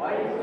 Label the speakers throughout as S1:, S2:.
S1: Why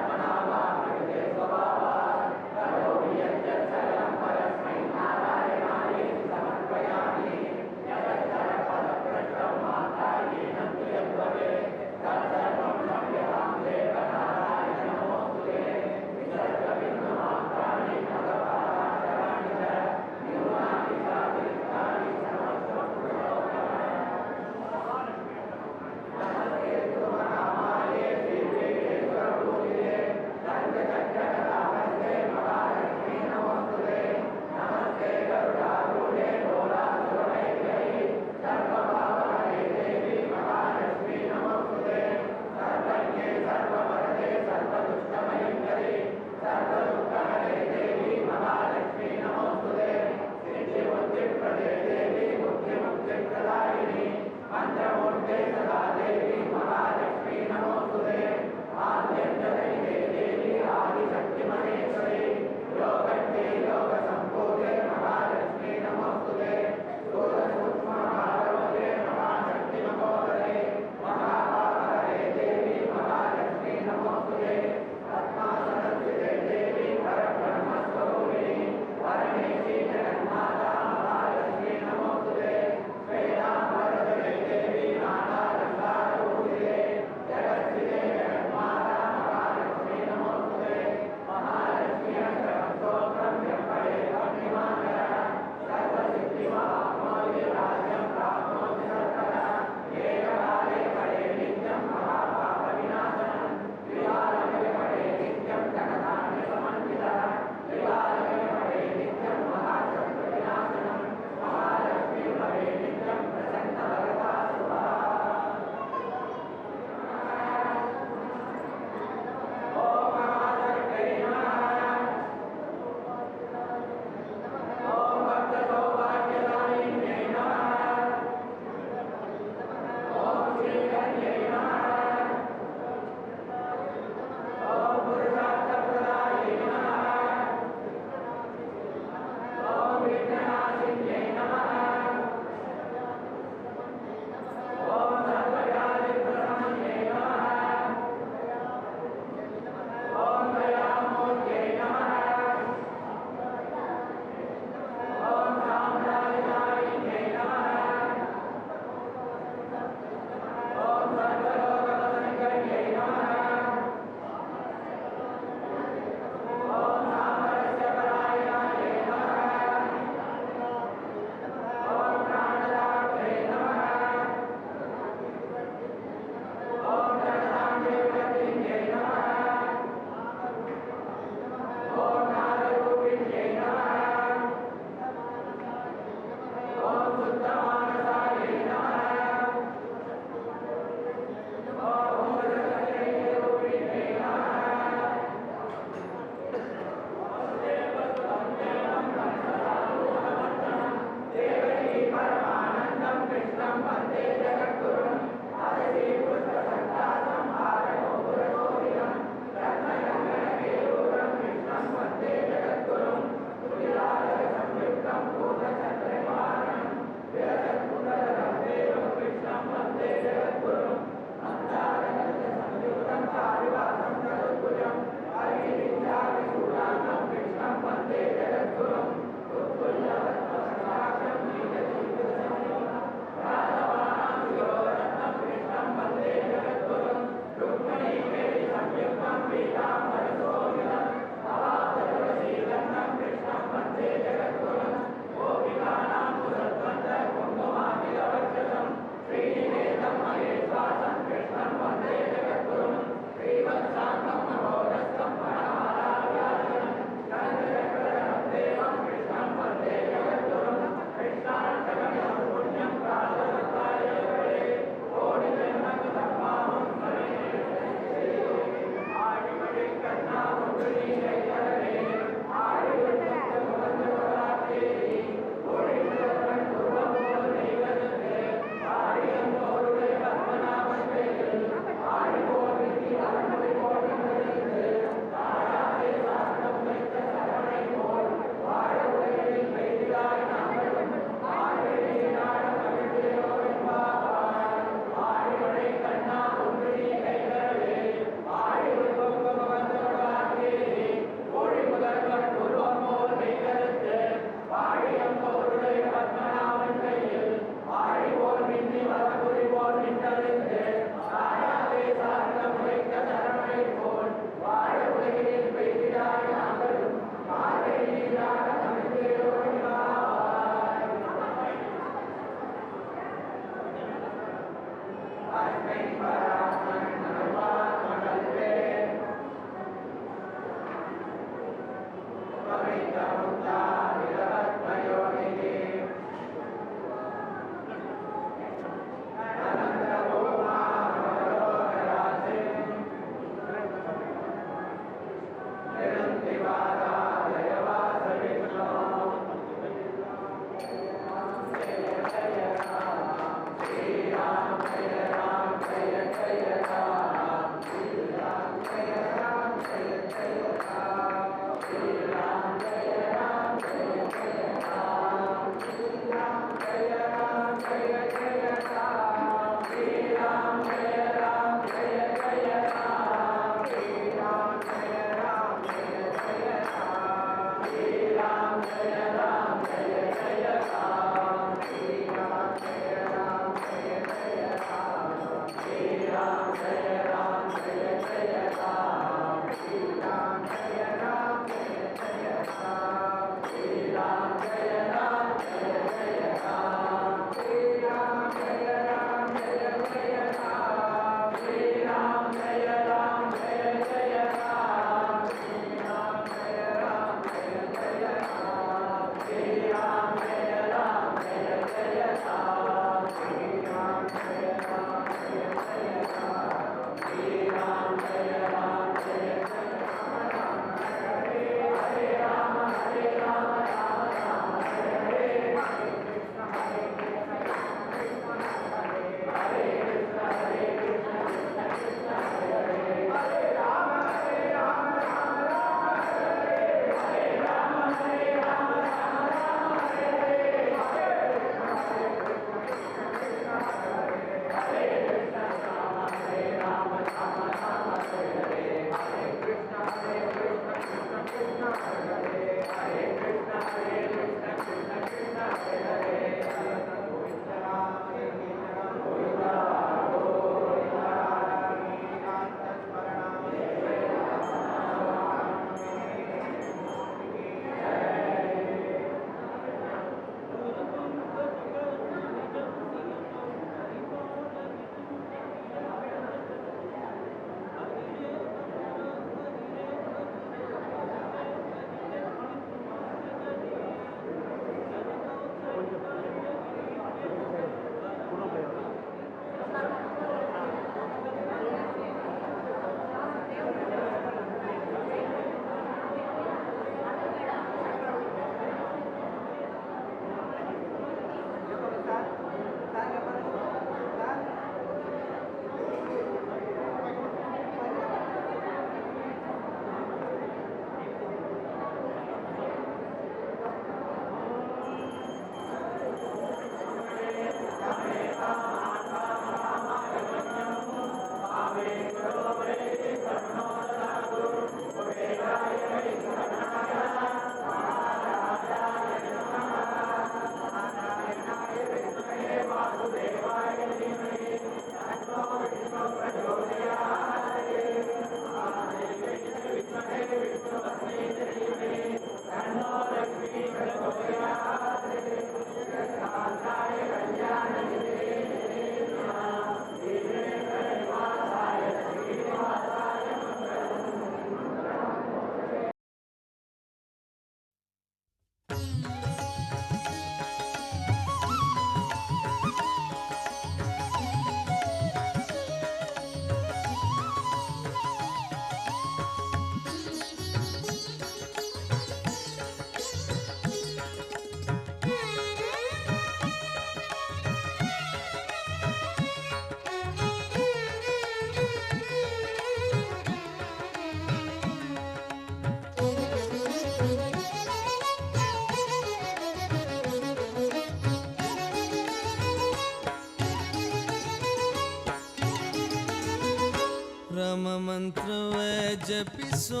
S1: ಮಂತ್ರವ ಜಪಿಸೋ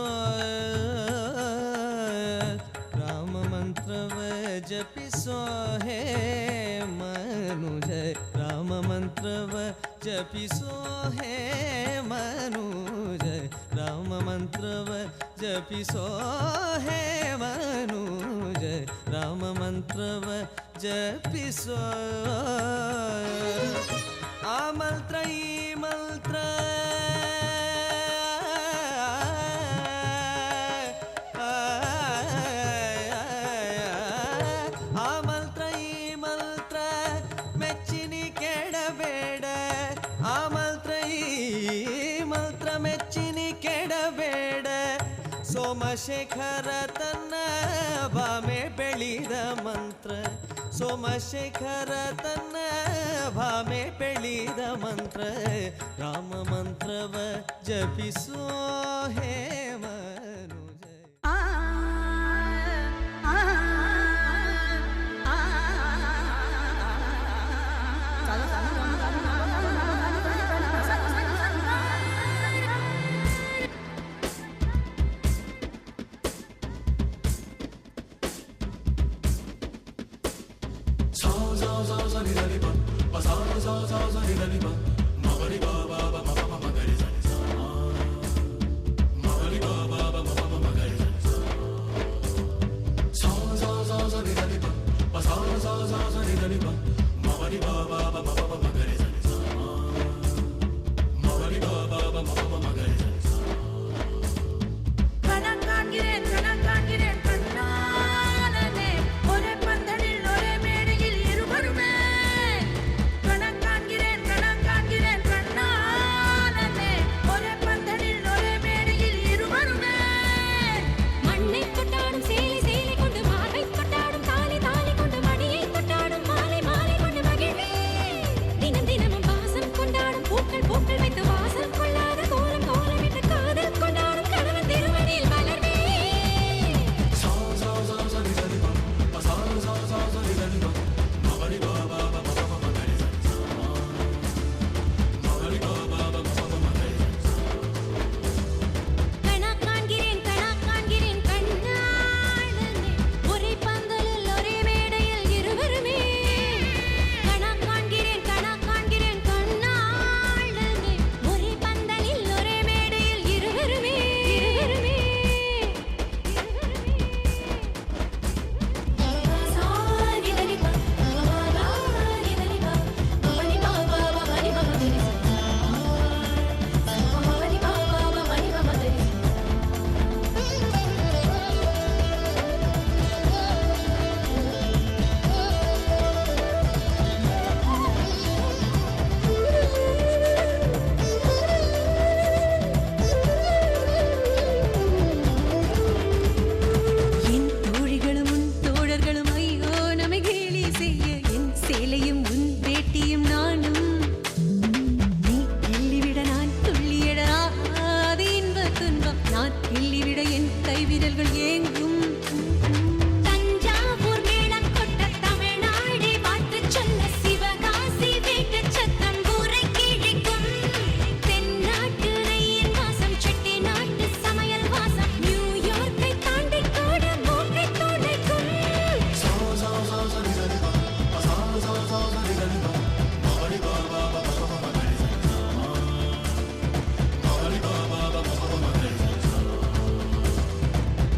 S1: Rama ಮಂತ್ರವ ಜಪಿಸೋ ಹೇ ಮನುಜ ರಾಮ ಮಂತ್ರವ ಜಪಿಸೋ ಹೇ ಮನುಜ ರಾಮ ಮಂತ್ರವ ಜಪಿಸೋ ಹೇ ಮನುಜ ರಾಮ ಮಂತ್ರವ ಜಪಿಸೋ ಆ ಮಂತ್ರ ಈ ಮಂತ್ರ ಆ ಮಂತ್ರ ಈ ಮಂತ್ರ ಮೆಚ್ಚಿನಿ ಕೆಡಬೇಡ ಆ ಮಂತ್ರ ಈ ಮಂತ್ರ ಮೆಚ್ಚಿನಿ ಕೆಡಬೇಡ ಸೋಮಶೇಖರ ತನ್ನ ಭಾಮೆ ಬೆಳೆದ ಮಂತ್ರ ಸೋಮಶೇಖರ ತನ್ನ ಭಾಮೆ ಬೆಳೆದ ಮಂತ್ರ ರಾಮ ಮಂತ್ರವ ಜಪಿಸೋ ಹೇ ಮನುಜ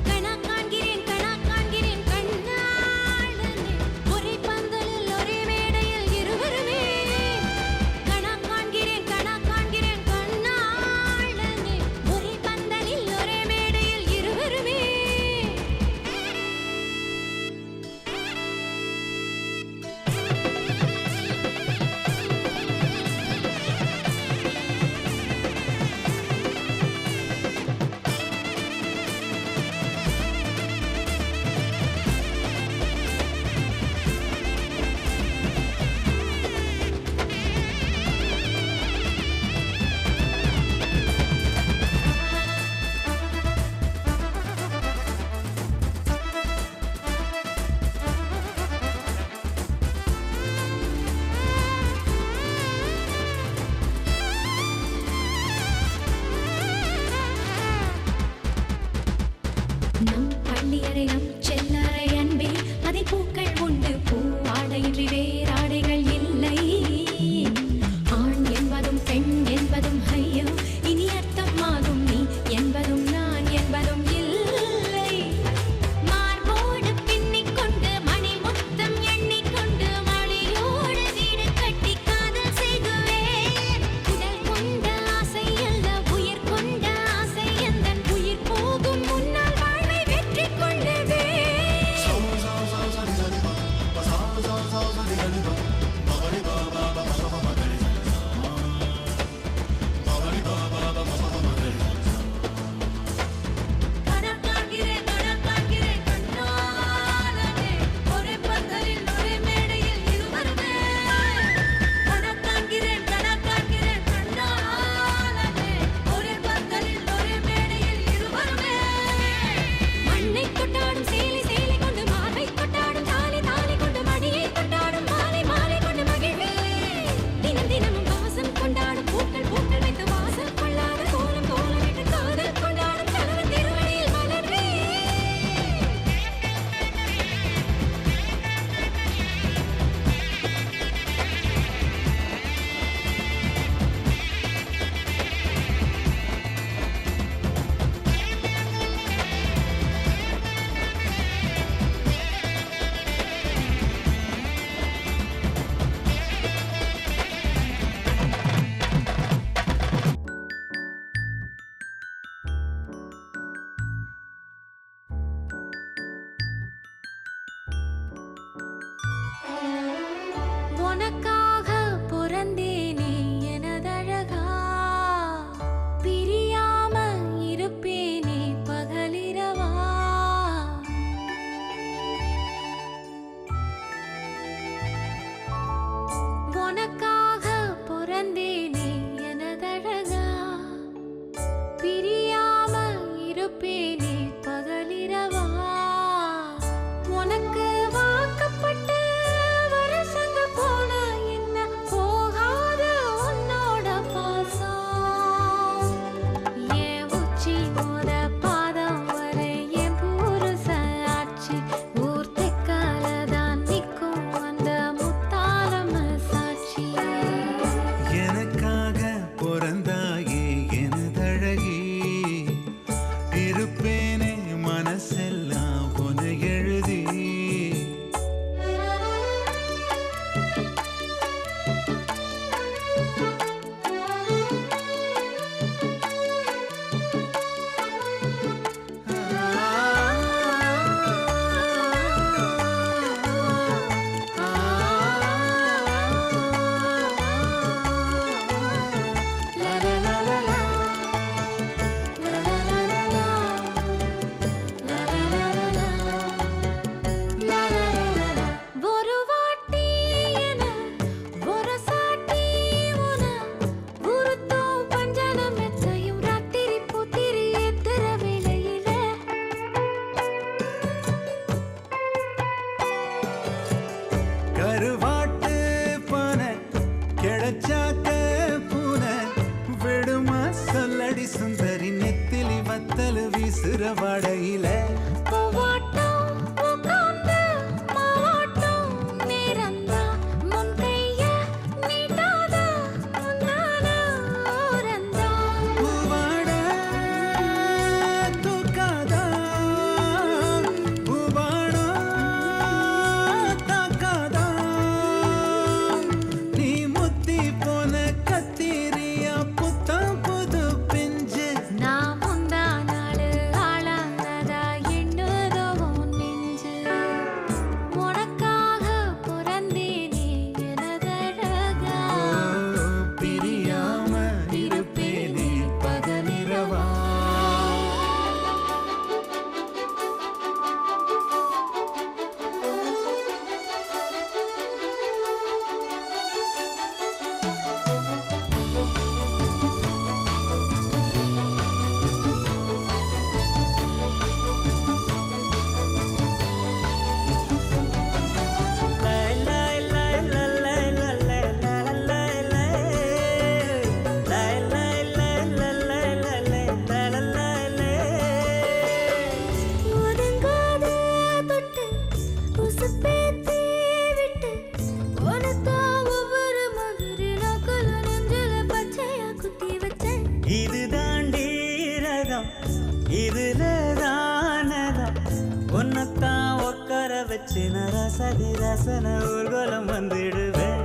S2: கணக்கான் நம் பள்ளியறை நம் செல்லறை அன்பே அதை பூக்கள் உண்டு பூவாடையின்றி வேறாடைகள் இல்லை ஆண் என்பதும் பெண் என்பதும் ஐயோ இனி அர்த்தமாகும் நீ என்பதும் நான் என்பதும் இல்லை மார்போடு பின்னிக் கொண்டு மணி முத்தம் எண்ணிக்கொண்டு மணியோடு வீடு கட்டி காதல் செய்குவேன் உடல் கொண்ட ஆசை அல்ல உயிர் கொண்ட ஆசை எந்தன் உயிர் போகும் முன்னால் வாழ்வை வெற்றி கொள்ளுவேன் கணக்காகிறேன் கணக்காகிறேன் கண்ணாலனே ஒரே பந்தலில் ஒரே மேடையில் இருவருமே கணக்காகிறேன் கணக்காகிறேன் கண்ணாலனே ஒரே பந்தலில் ஒரே மேடையில் இருவருமே மண்ணை கொட்டாடும் சேலை சேலை கொண்டு மாலை கொட்டாடும் தாலி தாலி கொண்டு மடியை கொண்டாடும் மாலை மாலை கொண்டு மகிழ்வே தினம் தினமும் வாசம் கொண்டாடும் பூக்கள் பூக்கள் வைத்து வாசல் கொள்ளாத கோலம் கோலமிட்டு காதல் கொண்டாடும் கணவன் திருவடியில் மலர்வே உனக்காக பிறந்தேனே எனதழகா பிரியாம இருப்பேனே பகலிரவா உனக்காக பிறந்தேனே எனதழகா பிரியாம இருப்பேனே பகலிரவா உனக்கு வாக்கப்பட்ட வருஷங்க போல
S3: வச்சு நரசதி ரசன ஊர்கோலம் வந்துடுவேன்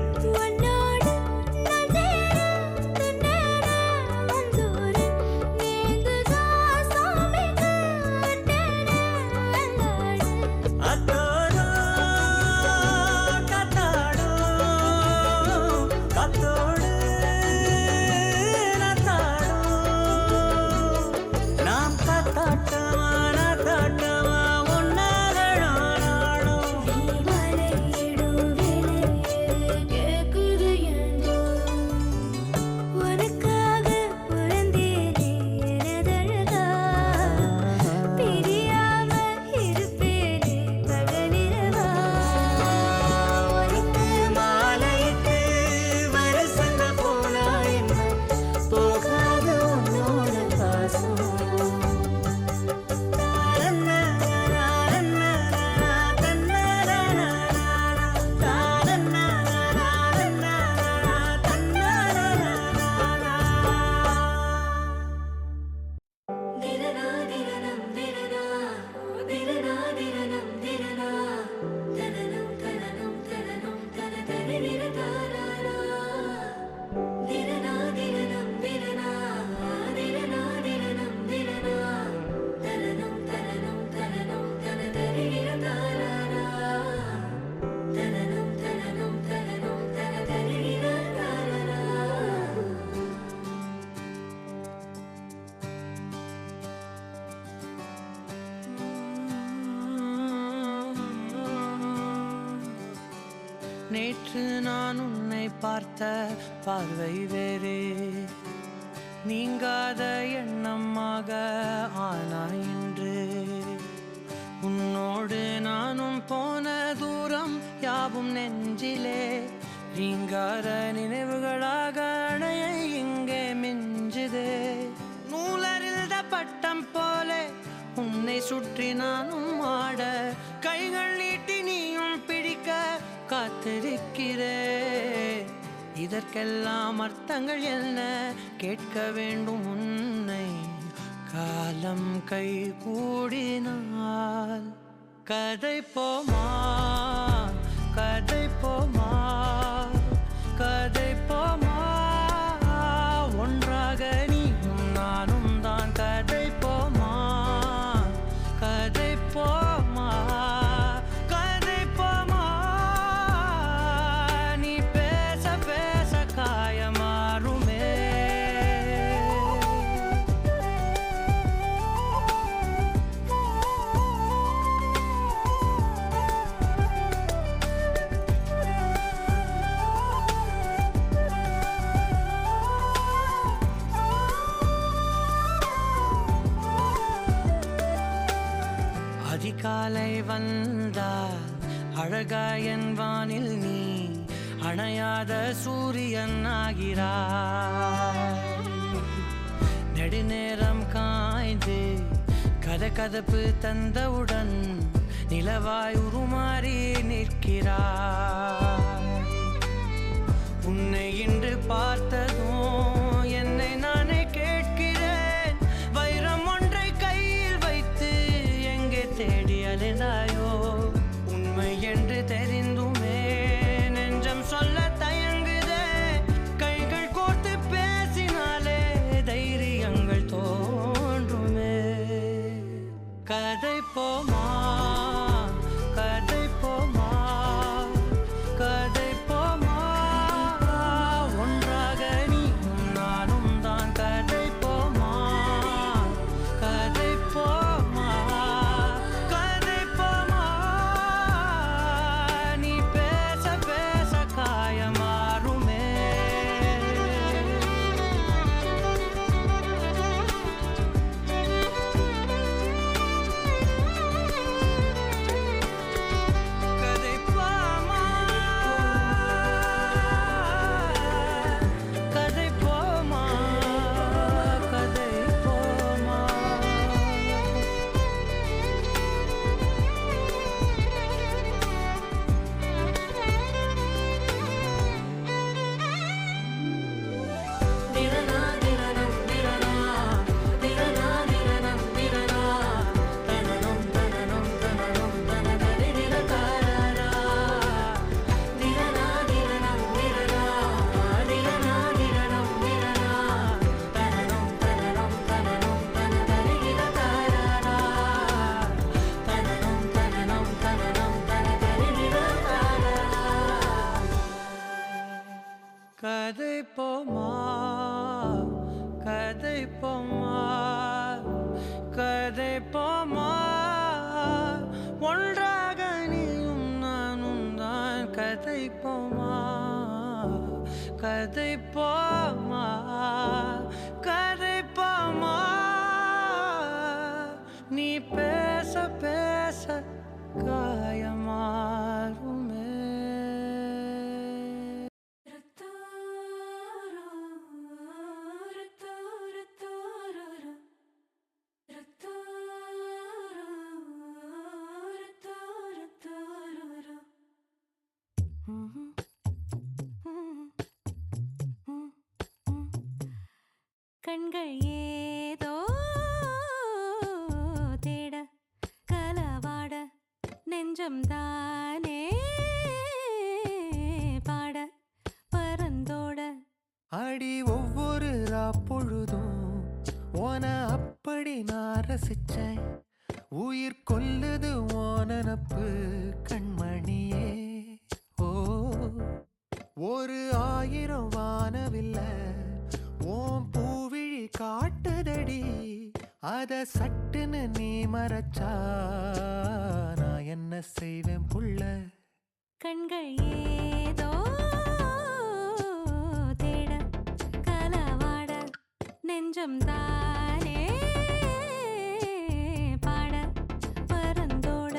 S4: நேற்று நான் உன்னை பார்த்த பார்வை வேறே நீங்காத எண்ணமாக ஆனாய் என்று உன்னோடு நானும் போன தூரம் யாவும் நெஞ்சிலே ரீங்கார நினைவுகளாக அணைய இங்கே மிஞ்சுதே நூலறிந்த பட்டம் போலே உன்னை சுற்றி நானும் ஆட கைகள் நீட்டி நீயும் பிடிக்க காத்திருக்கிறே இதற்கெல்லாம் அர்த்தங்கள் என்ன கேட்க வேண்டும் உன்னை காலம் கை கூடினால் கதை போமா கதை போமா கதை போமா ஒன்றாக நீயும் நானும் தான் கதை போமா கதை போமா கதை போமா நீ பேச பேச காயமாறுமே அதிகாலை வந்தால் அழகாயன் வானில் நீ அணையாத சூரியன் ஆகிறாய் நெடுநேரம் காய்ந்து கதகதப்பு தந்தவுடன் நிலவாய் உருமாறி நிற்கிறாய் உன்னை இன்று பார்த்ததும் என்னை நானே கேட்கிறேன் வைரம் ஒன்றை கையில் வைத்து எங்கே தேடி அலைந்தாயோ உண்மை என்று தெரிந்துமே நெஞ்சம் சொல்ல தயங்குதே கைகள் கோர்த்து பேசினாலே தைரியங்கள் தோன்றுமே கதை போமா கதை போமா கதை போமா ஒன்றாக நீயும் நானும் தான் கதை போமா கதை போமா கதை போமா நீ பேச பேச காயமாறுமே கதை போமா கதை போமா நீ பேச பேச காயமாறுமே
S2: கண்கள் ஏதோ தேட கலவாட நெஞ்சம் தானே பாட பரந்தோட
S4: அடி ஒவ்வொரு பொழுதும் ஓன அப்படி நான் ரசிச்சேன் உயிர் கொல்லுது ஓனப்பு கண்மணியே ஓ ஒரு 1000 வானவில்ல ஓம் பூவிழி காட்டுதடி அத சட்டுன்னு நீ மறைச்சா நான் என்ன செய்வேன் புள்ள
S2: கண்கள் ஏதோ தேட கலவாட நெஞ்சம் தானே பாட பரந்தோட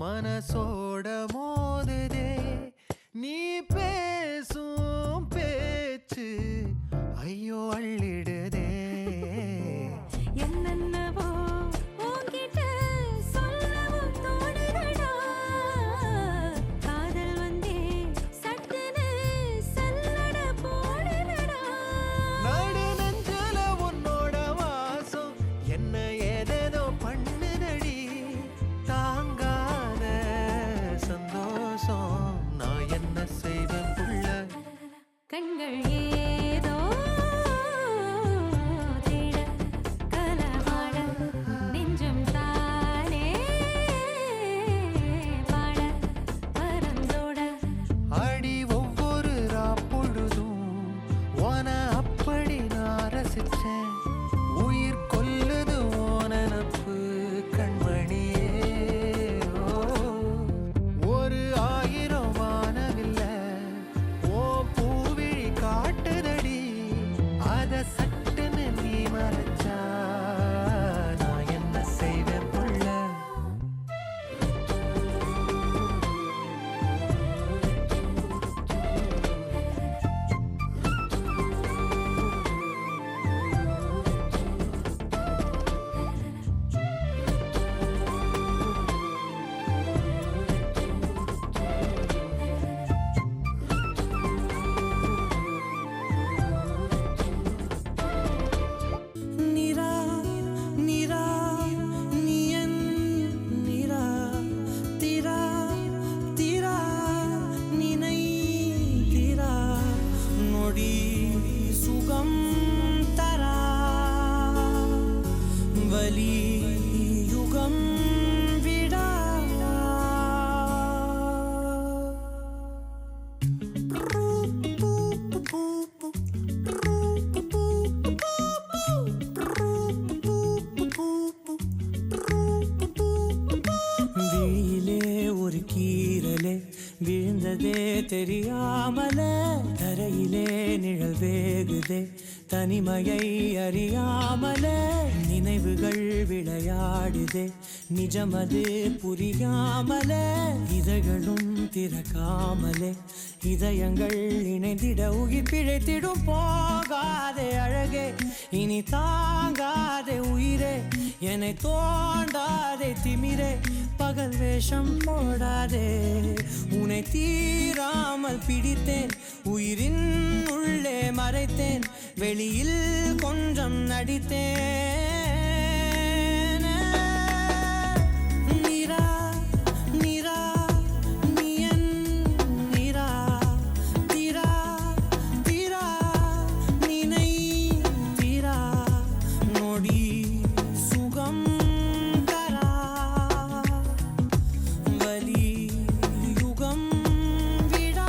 S4: மனசோட மோதுதே நீ பேசும் பேச்சு ஐயோ அள்ளிடுதே
S2: என்னென்னவோ உன்கிட்ட சொல்லவும் தோணுதடா காதல் வந்தே சட்டுன்னு சல்லட போடுதடா
S4: நாடு நெஞ்சல உன்னோட வாசம் என்ன ஏதேதோ பண்ணுதடி தாங்காத சந்தோஷம் நான் என்ன செய்வேன் புள்ள
S2: கண்கள் ஏதோ தேட கலவாட நெஞ்சம் தானே பாட பரந்தோட
S4: அடி ஒவ்வொரு பொழுதும் ஓன அப்படி நான் ரசிச்சேன் உயிர் கொல்லுது ஓனப்பு கண்மணியே ஒரு 1000 வானவில்ல ஓ பூவிழி காட்டுதடி அத சட்டுன்னு நீ மறைச்சா நான் என்ன செய்வேன் புள்ள
S3: நிரா நிரா நியன் நிரா திரா திரா நினை திரா நொடி சுகம் தரா வலி யுகம் விடா விழியிலே ஒரு கீரலே விழுந்ததே தெரியாமல தரையிலே நிழல் வேகுதே தனிமையை அறியாமலே நினைவுகள் விளையாடுதே நிஜமது புரியாமலே இதழ்களும் திறக்காமலே இதயங்கள் இணைந்திட உயிர் பிழைத்திடும் போகாதே அழகே இனி தாங்காதே உயிரே என்னை தோண்டாதே திமிரே பகல் வேஷம் போடாதே உன்னை தீராமல் பிடித்தேன் உயிரின் உள்ளே மறைத்தேன் வெளியில் கொஞ்சம் நடித்தேன் நிரா நிரா நீயன் நிரா தீரா தீரா நினை தீரா நொடி சுகம் தரா வலி யுகம் விடா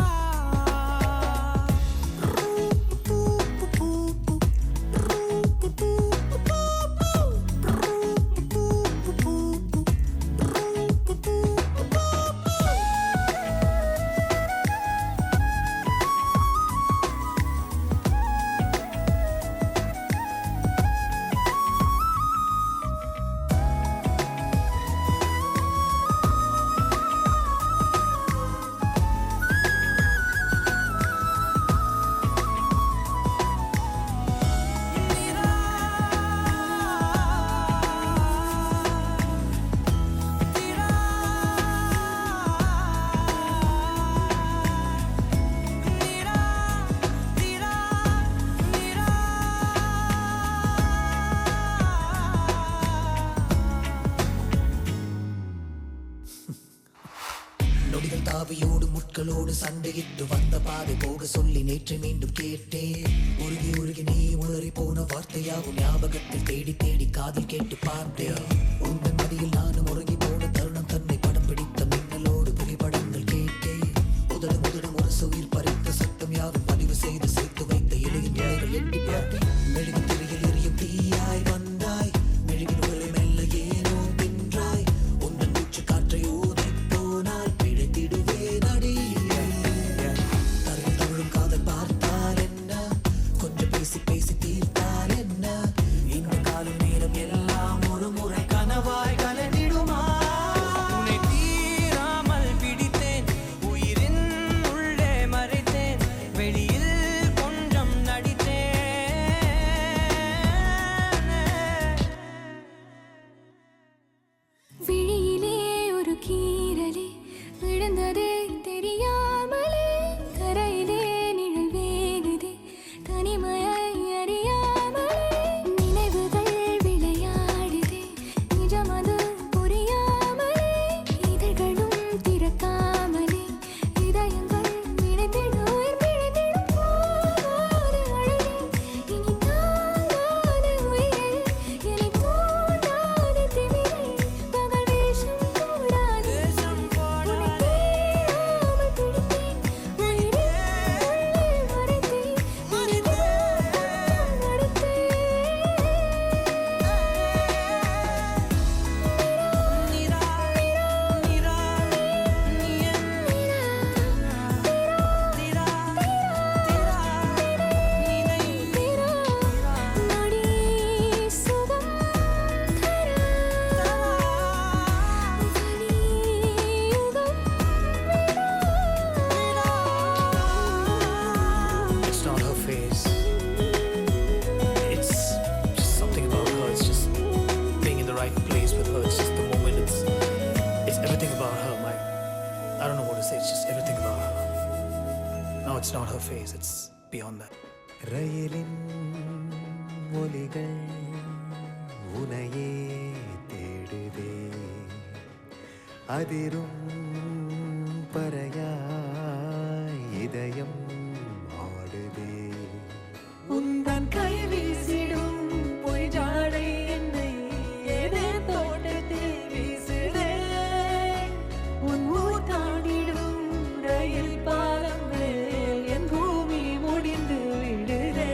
S5: நொடிகள் தாவியோடு முட்களோடு சண்டையிட்டு வந்த பாதை போக சொல்லி நேற்று மீண்டும் கேட்டேன் உருகி உருகி நீ உளறி போன வார்த்தையாகும் ஞாபகத்தில் தேடி தேடி காதில் கேட்டு பார்த்தேன் உங்கள் மடியில் நானும் உறங்கி போன தருணம் தன்னை படம் பிடித்த மின்னலோடு புகைப்படங்கள் கேட்டேன் முதடு முதடும் ஒரு உயிர் பறித்த சத்தம் யாவும் பதிவு செய்து சேர்த்து வைத்த இலையின் நிலைகள் எட்டி பார்த்தேன் மெழுகு திரையில் எரியும் தீயாய் வந்தாய் மெழுகின் உங்களை மெல்ல ஏனோ வென்றாய் உந்தன் மூச்சு காற்றை ஊதி போனால் பிழைத்திடுவேன் அடி தருணம் தழும் காதல் பார்த்தால் என்ன கொஞ்சம் பேசி பேசி தீர்த்தால் என்ன இந்த காலம் நேரம் எல்லாம் ஒரு முறை கனவாய் கலந்திடுமா
S3: உன்னை தீராமல் பிடித்தேன் உயிரின் உள்ளே மறைத்தேன் வெளியில் கொஞ்சம் நடித்தேன்
S2: விழியிலே ஒரு கீறலே விழுந்ததே தெரியாமலே கரையிலே நிழல் வேகுதே தனிமையை அறியாமலே நினைவுகள் விளையாடுதே நிஜமது புரியாமலே இதழ்களும் திறக்காமலே இதயங்கள் இணைந்திட உயிர் பிழைத்திடும் போகாதே அழகே இனி தாங்காதே உயிரே என்னை தோண்டாதே திமிரே பகல் வேஷம் போடாதே உன்னை தீராமல் பிடித்தேன் உயிரின் உள்ளே மறைத்தேன்
S3: நிரா நிரா நீயன் தீரா தீரா நினை
S2: நொடி சுகம் தரா வலி யுகம்
S5: It's not her face. It's just something about her. It's just being in the right place with her. It's just the moment. It's everything about her. I don't know what to say. It's just everything about her. No, it's not her face. It's beyond that.
S6: ரயிலின் ஒலிகள் உனையே தேடுதே அதிரும் பறையாய் இதயம் ஆடுதே
S4: உந்தன் கை வீசிடும் பொய் ஜாடை என்னை ஏதே தோட்டத்தில் வீசுதே உன் ஊர் தாண்டிடும் ரயில் பாலம் மேல் என் பூமி முடிந்து விடுதே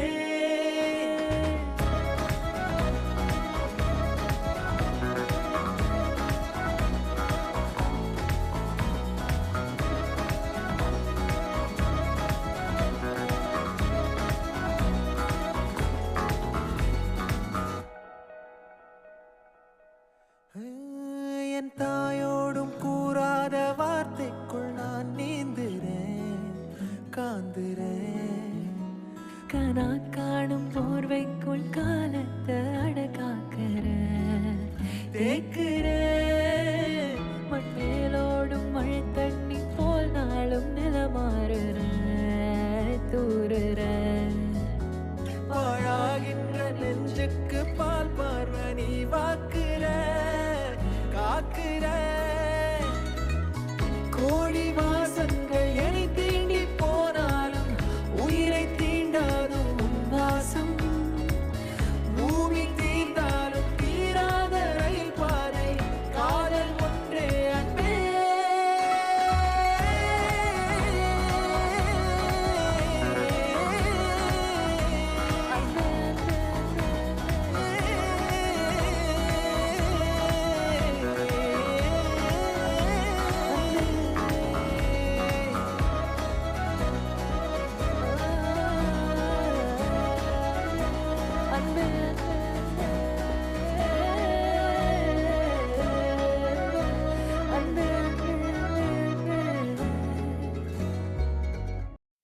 S4: நான் காணும் போர்வைக்குள் காலத்தை அடகாக்கிற தேக்குற மண்மேலோடும் மழை தண்ணி போல் நாளும் நிலமாறுற தூறுற பாழாகின்ற நெஞ்சுக்கு பால் பார்வ நீ வாக்குற காக்குற கோடி வாசங்கள் என்னை தீண்டி போனாலும் உயிரை தீண்டாதும் உன் வாசம் பூமி தீர்ந்தாலும் தீராத ரயில் பாதை காதல் ஒன்றே அன்பே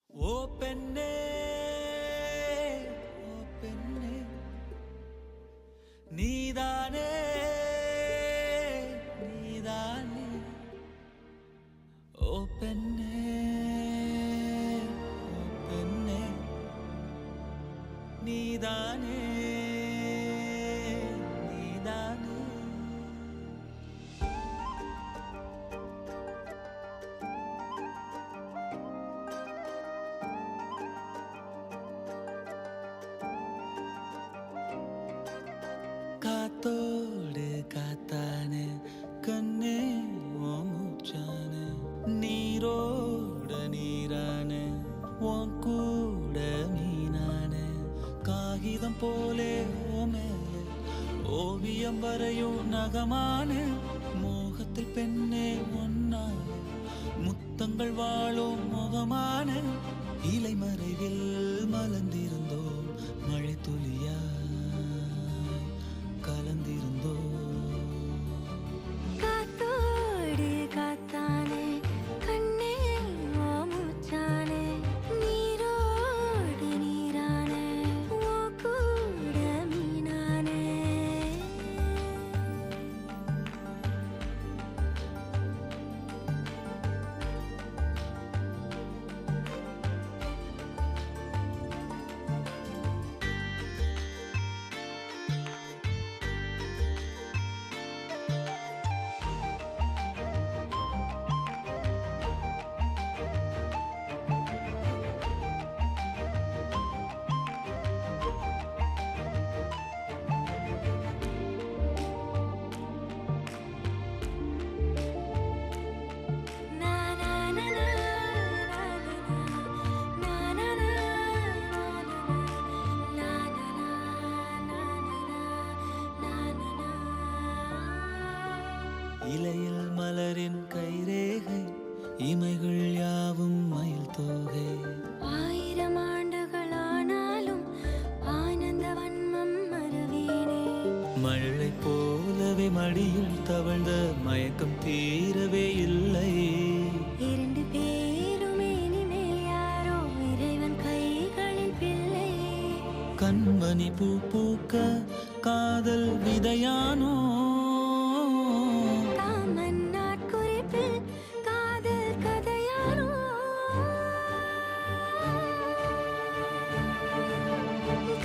S3: ஓ பெண்ணே ஓ பெண்ணே நீதானே நீதானே ஓ பெண்ணே ஓ பெண்ணே நீதானே நீதானே காத்தோடு காத்தானே கண்ணே ஓ மூச்சானே நீரோடு நீரானே உன் கூட மீனானே காகிதம் போலே ஓ மேலே ஓவியம் வரையும் நகமானே மோகத்தில் பெண்ணே ஒன்னானே முத்தங்கள் வாழும் முகமான இலை மறைவில் மலர்ந்திருந்தோம் மழை துளியாய் கலந்திருந்தோம்
S2: காத்தோடு காத்தானே கண்ணே ஓ மூச்சானே நீரோடு நீரானே ஓ கூட மீனானே
S3: இலையில் மலரின் கைரேகை இமைகள் யாவும் மயில் தோகை
S2: 1000 ஆண்டுகளானாலும் ஆனந்த வன்மம் மறவேனே
S3: மழை போலவே மடியில் தவழ்ந்த மயக்கம் தீரவே இல்லை
S2: 2 பேருமே இனிமேல் யாரோ இறைவன் கைகளில் பிள்ளை
S3: கண்மணி பூ பூக்க காதல் விதையானோ
S2: காமன் நாட்குறிப்பில் காதல் கதையானோ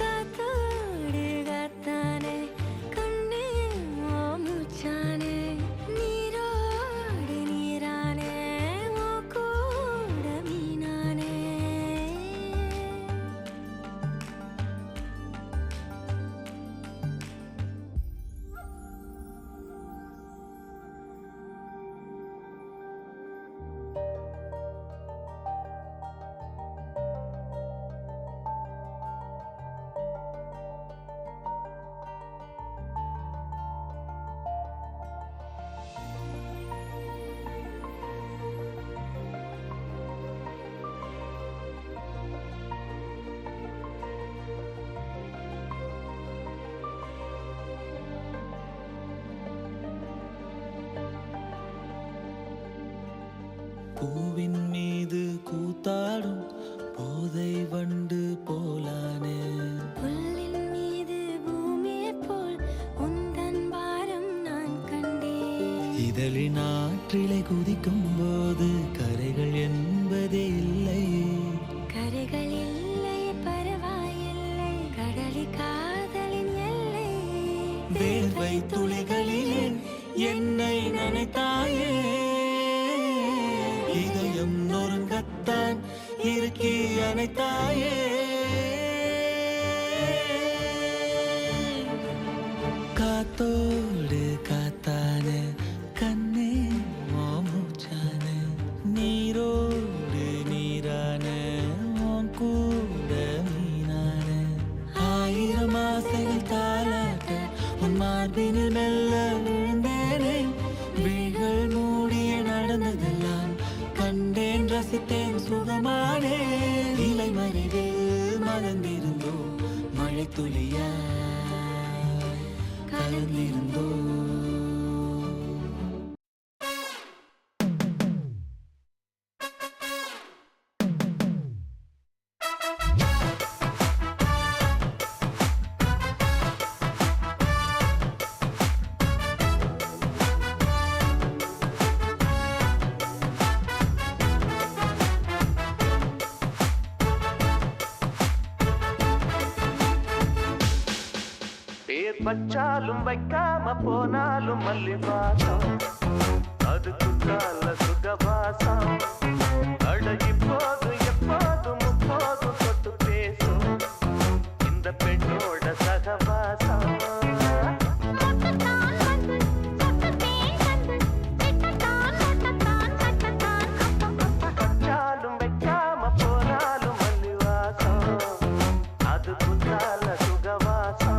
S2: காத்தோடு காத்தானே கண்ணே ஓ மூச்சானே நீரோடு நீரானே ஓ கூட மீனானே
S3: பூவின் மீது கூத்தாடும் போதை வண்டு போல இதழின் ஆற்றிலை குதிக்கும் போது கரைகள் என்பதே இல்லை.
S2: கரைகள் இல்லை பரவாயில்லை, கடலி காதலின் எல்லை.
S3: வேர்வை துளிகளிலே என்னை நினைத்தாயே, இதயம் நொறுங்கத்தான் இருக்கி அணைத்தாயே. காத்தோடு காத்தான கண்ணே மாமூச்சான, நீரோடு நீரான உன் கூட மீனான, ஆயிரம் ஆசைகள் தாளாட்ட உன் மார்பினில் மெல்ல விழுந்தேனே. விழிகள் மூடிய நடந்ததெல்லாம் கண்டேன், ரசித்தேன், சுகமானே. இலை மறைவில் மலர்ந்திருந்தோ, மழை துளியா கலந்திருந்தோ.
S7: பேர் பச்சாலும் வைக்காம போனாலும் மல்லி வாசம், அது குற்றால சுகவாசம். அழகி போதும் எப்போதும் முப்போதும் தொட்டு பேசும் இந்த பெண்ணோட சகவாசம். பச்சாலும் வைக்காம போனாலும் மல்லி வாசம், அது குற்றால சுகவாசம்.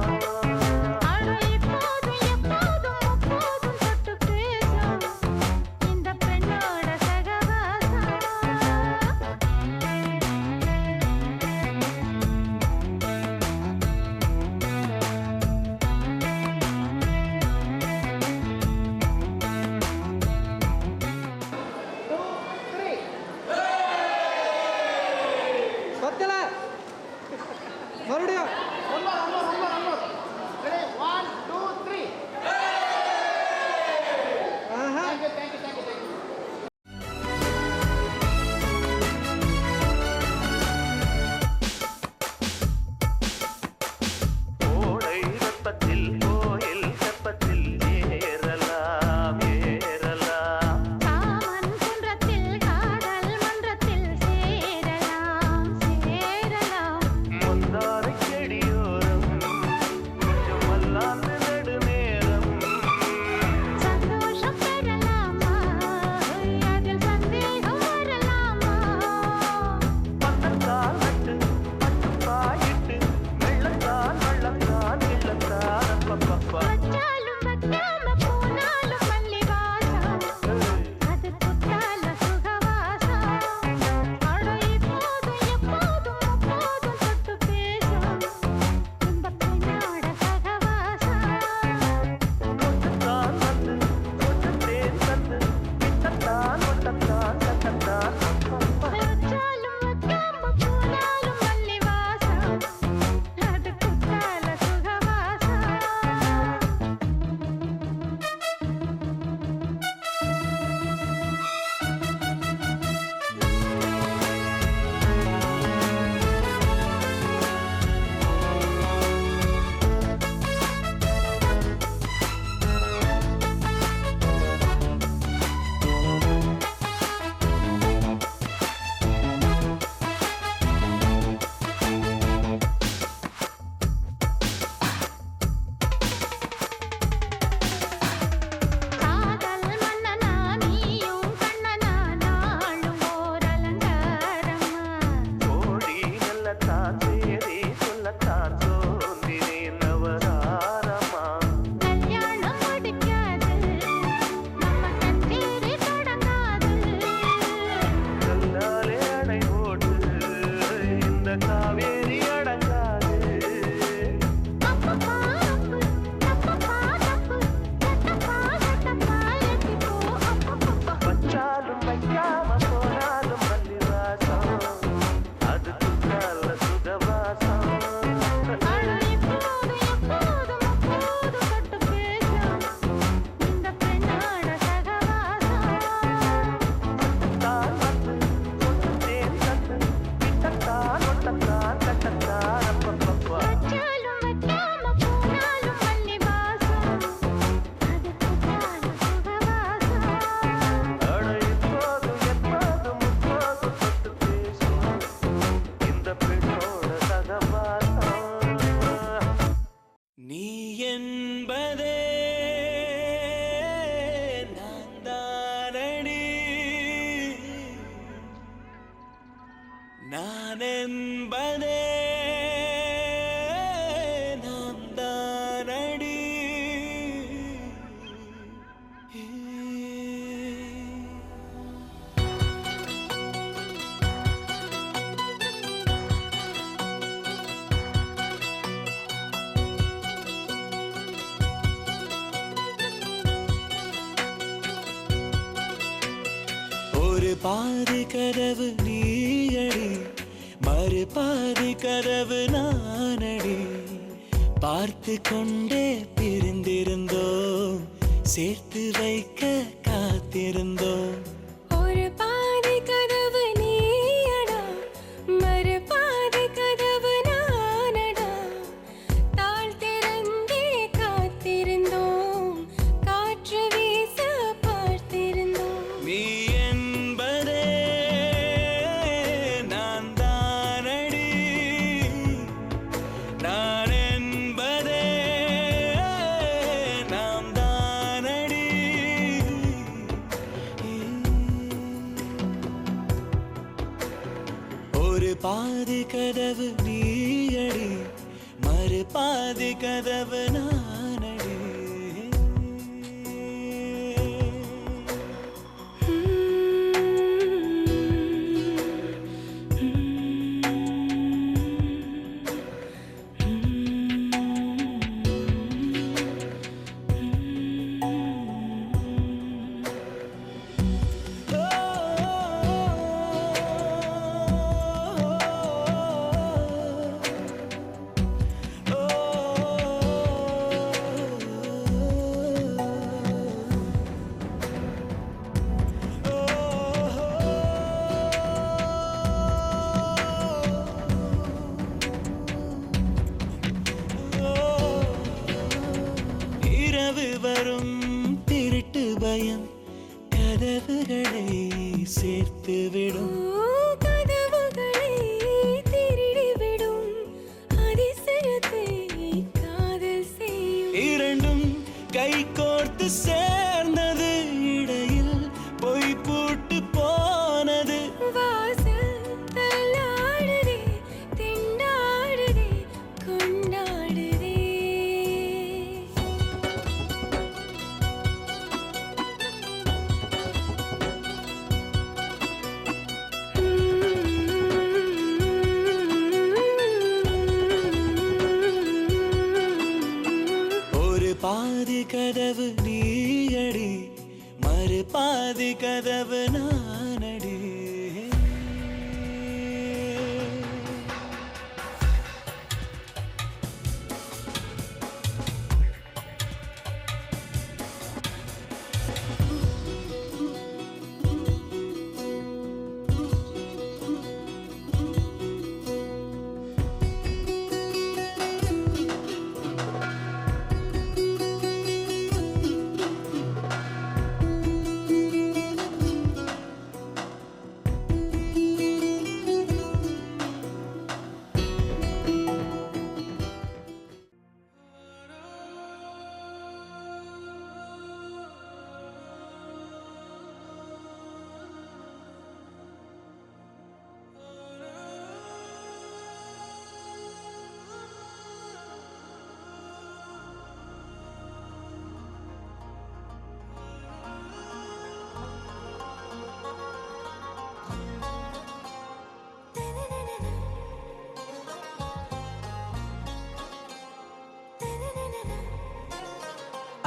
S7: சுகவாசம்.
S3: பாதி கதவு நீயடி, மறு பாதி கதவு நானடி. பார்த்து கொண்டே பிரிந்திருந்தோம், சேர்த்து வைக்க காத்திருந்தோம்.
S2: ஒரு பாதி கதவு நீயடா, மறு பாதி கதவு நானடா. தாழ் திறந்தே காத்திருந்தோம், காற்று வீச பார்த்திருந்தோம்.
S3: நீ என்பதே நான் தானடி, நான் என்பதே நாம் தானடி. ஒரு பாதி கதவு நீயடி, மறு பாதி கதவு நானடி. இரவு வரும் திருட்டு பயம் கதவுகளை சேர்த்துவிடும்.
S2: கதவுகளை திருடிவிடும், அதிசயத்தை காதல் செய்யும்.
S3: இரண்டும் கை கோர்த்து சேர்ந்தது, இடையில் பொய் பூட்டு போனது.
S2: வாசல் தள்ளாடுதே, திண்டாடுதே, கொண்டாடுதே.
S3: ஒரு பாதி கதவு நீயடி, மறு பாதி கதவு நானடி.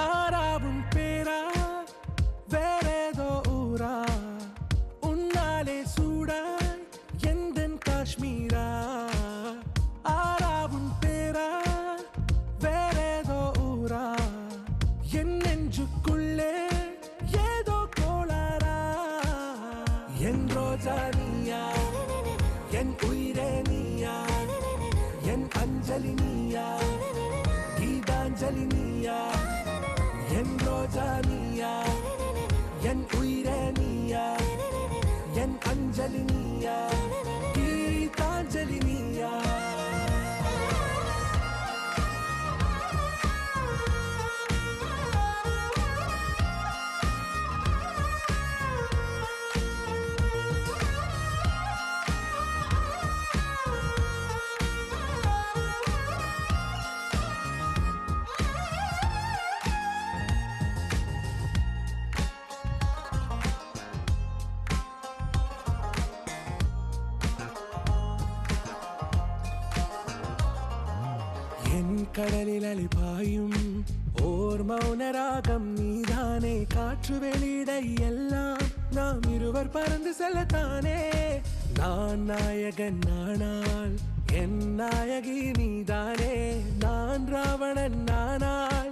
S8: ஆராவும் பேரா வேறேதோ ஊரா, உன்னாலே சூடாய் எந்தன் காஷ்மீரா. ஆராவும் பேரா வேறேதோ ஊரா, என் நெஞ்சுக்குள்ளே ஏதோ கோளாரா. என் ரோஜா நீயா, என் உயிரே நீயா, என் அஞ்சலி நீயா, கீதாஞ்சலி நீயா. என் ரோஜா நீயா, என் உயிரே நீயா, என் அஞ்சலி நீயா, கீதாஞ்சலி நீயா. கடலில் அலைபாயும் ஓர் மௌன ராகம் நீதானே. காற்று வெளியிடை எல்லாம் நாம் இருவர் பறந்து செல்லத்தானே நான் நாயகன் நானால் என் நாயகி நீதானே நான் ராவணன் நானால்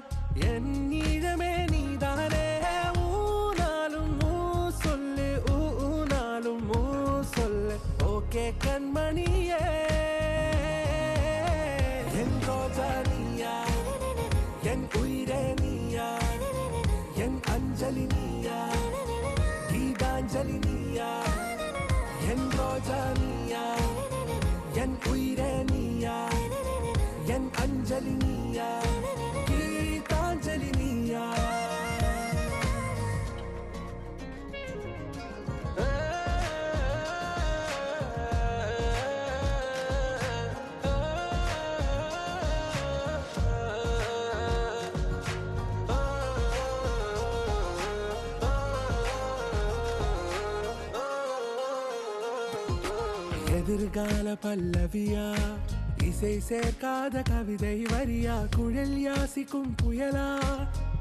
S8: என் ஈழமே நீதானே ஊனாலும் ஊ சொல்லு ஊனாலும் ஊ சொல்லு ஓகே கண்மணியே என் ரோஜா நீயா என் உயிரே நீயா என் அஞ்சலி நீயா கீதாஞ்சலி நீயா என் ரோஜா நீயா என் உயிரே நீயா என் அஞ்சலி நீயா கீதாஞ்சலி நீயா எதிர்கால பல்லவியா இசை சேர்க்காத கவிதை வரியா குழல் யாசிக்கும் புயலா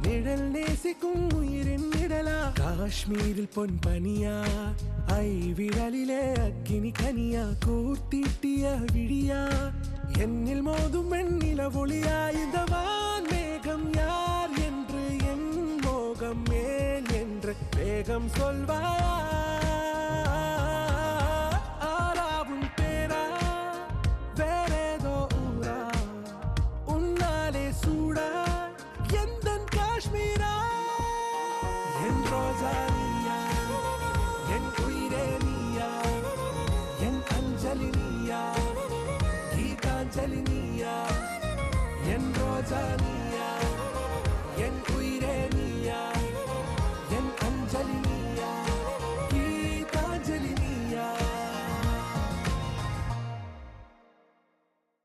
S8: நிழல் நேசிக்கும் உயிரின் நிழலா காஷ்மீரில் பொன் பனியா ஐ விரலிலே அக்கினி கனியா கூர்த்தீட்டிய விழியா என்னில் மோதும் வெண்ணில ஒளியா இந்த வான் மேகம் யார் என்று என் மோகம் மேல் என்று வேகம் சொல்வாயா என் ரோஜா நீயா என்